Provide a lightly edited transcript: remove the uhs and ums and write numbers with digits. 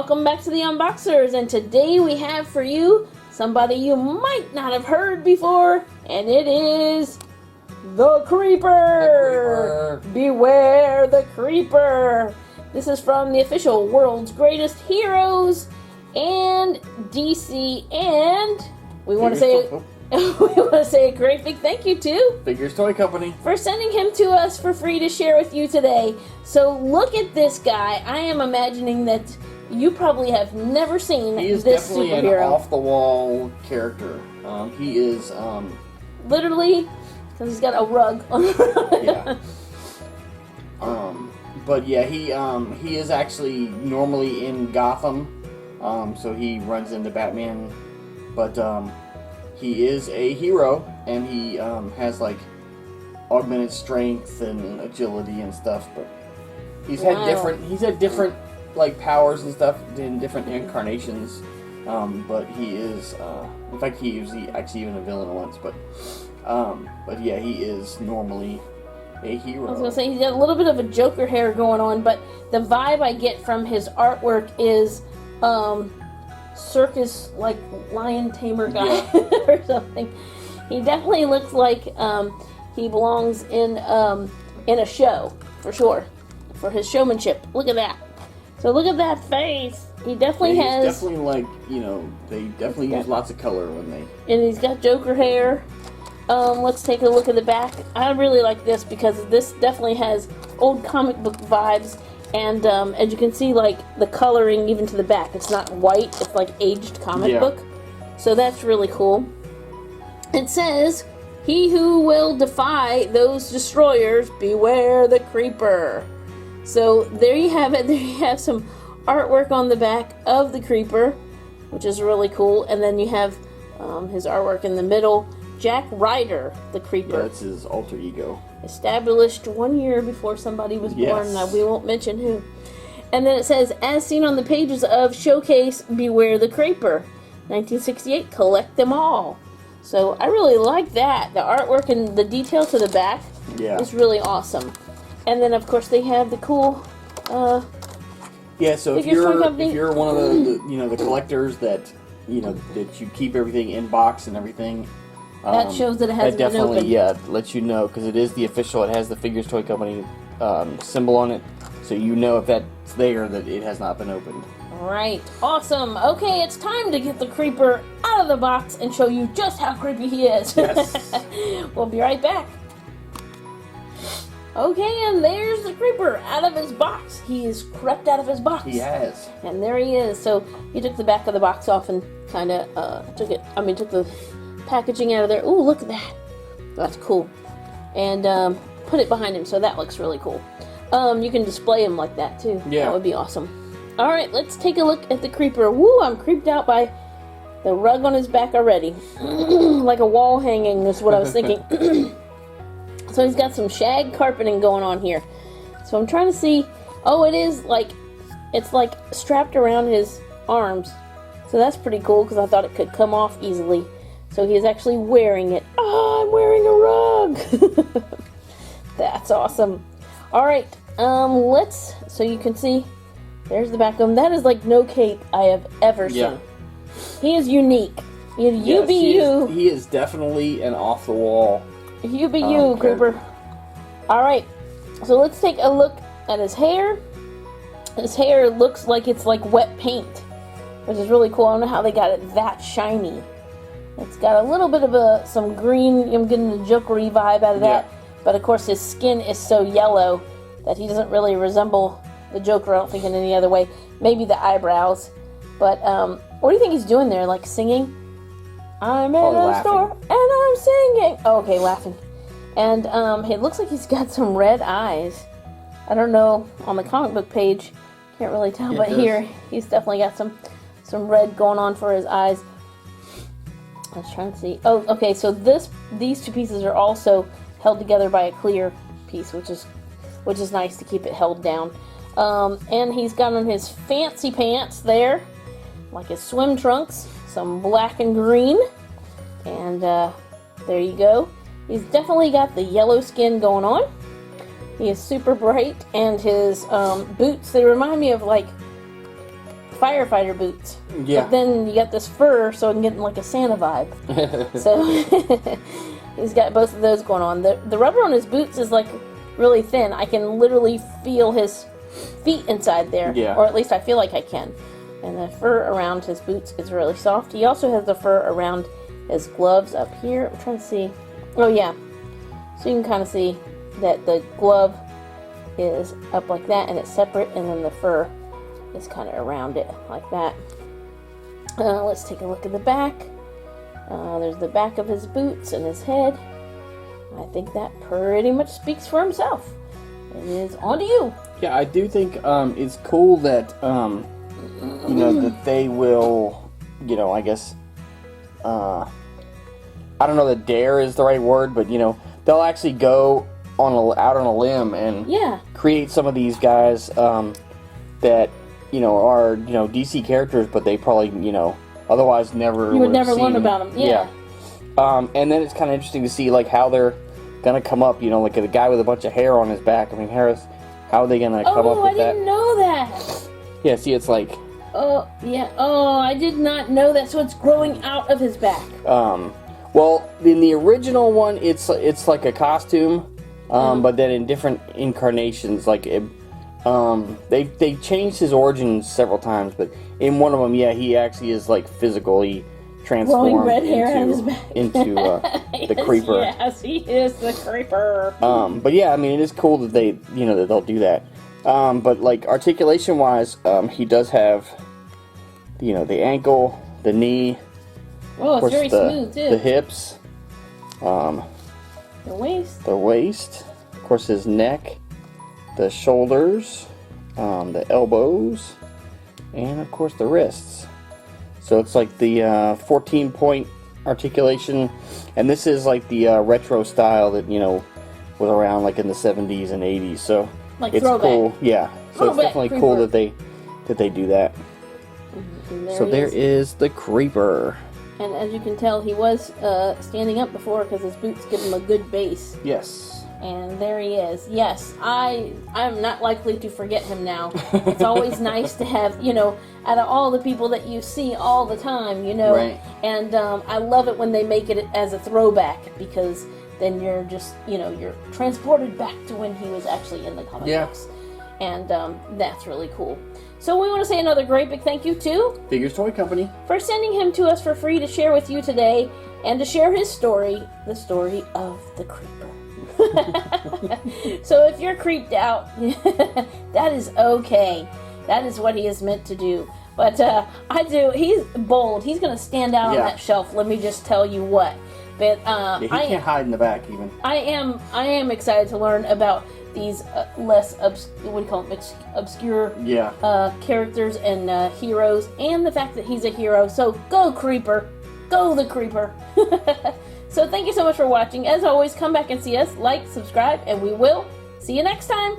welcome back to the Unboxers, and today we have for you somebody you might not have heard before, and it is the Creeper! Beware the Creeper! This is from the official World's Greatest Heroes and DC, and we want to say a great big thank you to Figures Toy Company for sending him to us for free to share with you today. So look at this guy. I am imagining that you probably have never seen this superhero. He is definitely an off-the-wall character. He is, literally, because he's got a rug on yeah. But yeah, he is actually normally in Gotham, so he runs into Batman, but, he is a hero, and he has like augmented strength and agility and stuff. But he's had different like powers and stuff in different incarnations. But he is, in fact, he was actually even a villain once. But yeah, he is normally a hero. I was gonna say he's got a little bit of a Joker hair going on, but the vibe I get from his artwork is circus, like lion tamer guy, yeah. Or something. He definitely looks like he belongs in a show for sure, for his showmanship. Look at that. So look at that face. He definitely has. He's definitely like, you know, they definitely use lots of color when they. And he's got Joker hair. Let's take a look at the back. I really like this because this definitely has old comic book vibes. And as you can see, like, the coloring even to the back, it's not white, it's like aged comic book. So that's really cool. It says, "He who will defy those destroyers, beware the Creeper." So there you have it. There you have some artwork on the back of the Creeper, which is really cool. And then you have his artwork in the middle. Jack Ryder, the Creeper. Yeah, that's his alter ego. Established 1 year before somebody was born. Now, we won't mention who. And then it says, as seen on the pages of Showcase, Beware the Creeper. 1968, collect them all. So I really like that. The artwork and the detail to the back is really awesome. And then, of course, they have the cool... yeah, so if you're one of the collectors that, that you keep everything in box and everything... that shows that it hasn't been opened. That definitely, lets you know, because it is the official. It has the Figures Toy Company symbol on it, so you know if that's there that it has not been opened. Right, awesome. Okay, it's time to get the Creeper out of the box and show you just how creepy he is. Yes. We'll be right back. Okay, and there's the Creeper out of his box. He is crept out of his box. He has. And there he is. So he took the back of the box off and kind of took the packaging out of there. Ooh, look at that. That's cool. And put it behind him, so that looks really cool. You can display him like that too. Yeah. That would be awesome. Alright, let's take a look at the Creeper. Woo, I'm creeped out by the rug on his back already. Like a wall hanging is what I was thinking. So he's got some shag carpeting going on here. So I'm trying to see. Oh, it is like, it's like strapped around his arms. So that's pretty cool because I thought it could come off easily. So he is actually wearing it. Oh, I'm wearing a rug! That's awesome. Alright, so you can see, there's the back of him. That is like no cape I have ever seen. He is unique. You be you. He is definitely an off-the-wall. You be you, Creeper. Alright, so let's take a look at his hair. His hair looks like it's like wet paint, which is really cool. I don't know how they got it that shiny. It's got a little bit of some green, I'm getting a Jokery vibe out of that. But of course his skin is so yellow that he doesn't really resemble the Joker, I don't think, in any other way. Maybe the eyebrows. But what do you think he's doing there? Like singing? I'm in a store and I'm singing. Oh, okay, laughing. And it looks like he's got some red eyes. I don't know, on the comic book page, can't really tell, but here he's definitely got some red going on for his eyes. I was trying to see. Oh, okay, so these two pieces are also held together by a clear piece, which is nice to keep it held down. And he's got on his fancy pants there, like his swim trunks, some black and green. And there you go. He's definitely got the yellow skin going on. He is super bright, and his boots, they remind me of like firefighter boots. Yeah. But then you got this fur, so I'm getting like a Santa vibe. So he's got both of those going on. The rubber on his boots is like really thin. I can literally feel his feet inside there. Yeah. Or at least I feel like I can. And the fur around his boots is really soft. He also has the fur around his gloves up here. I'm trying to see. Oh, yeah. So you can kind of see that the glove is up like that, and it's separate, and then the fur is kind of around it like that. Let's take a look at the back. There's the back of his boots and his head. I think that pretty much speaks for himself. It is on to you. Yeah, I do think it's cool that you know, that they will, you know, I guess I don't know that dare is the right word, but you know, they'll actually go out on a limb and create some of these guys that, you know, are, you know, DC characters, but they probably, you know, otherwise never you would never learn about them. Yeah. And then it's kind of interesting to see like how they're gonna come up, you know, like a guy with a bunch of hair on his back. I mean, Harris, how are they gonna come up with that? I didn't know that. Yeah, see, it's like, oh yeah, oh, I did not know that. So it's growing out of his back. well, in the original one, it's like a costume, but then in different incarnations, like they changed his origins several times, but in one of them, yeah, he actually is like physically transformed red hair out of his back. into the creeper. Yes, he is the creeper. But yeah, I mean, it is cool that they, you know, that they'll do that. But like articulation wise, he does have, you know, the ankle, the knee. Oh, it's very smooth too. The hips. The waist. The waist. Of course, his neck, the shoulders, the elbows, and of course the wrists. So it's like the 14-point articulation, and this is like the retro style that, you know, was around like in the 70s and 80s. So like it's throwback. cool, yeah. So it's definitely creeper. cool that they do that. So there is the creeper. And as you can tell, he was standing up before because his boots give him a good base. Yes. And there he is. Yes, I'm not likely to forget him now. It's always nice to have, you know, out of all the people that you see all the time, you know. Right. And I love it when they make it as a throwback, because then you're just, you know, you're transported back to when he was actually in the comic books. And that's really cool. So we want to say another great big thank you to Figures Toy Company for sending him to us for free to share with you today, and to share his story, the story of the creeper. So if you're creeped out, that is okay. That is what he is meant to do. But he's bold. He's going to stand out on that shelf, let me just tell you what. But he can't hide in the back even. I am excited to learn about these less obscure characters and heroes, and the fact that he's a hero. So go Creeper, go the Creeper. So thank you so much for watching. As always, come back and see us, like, subscribe, and we will see you next time.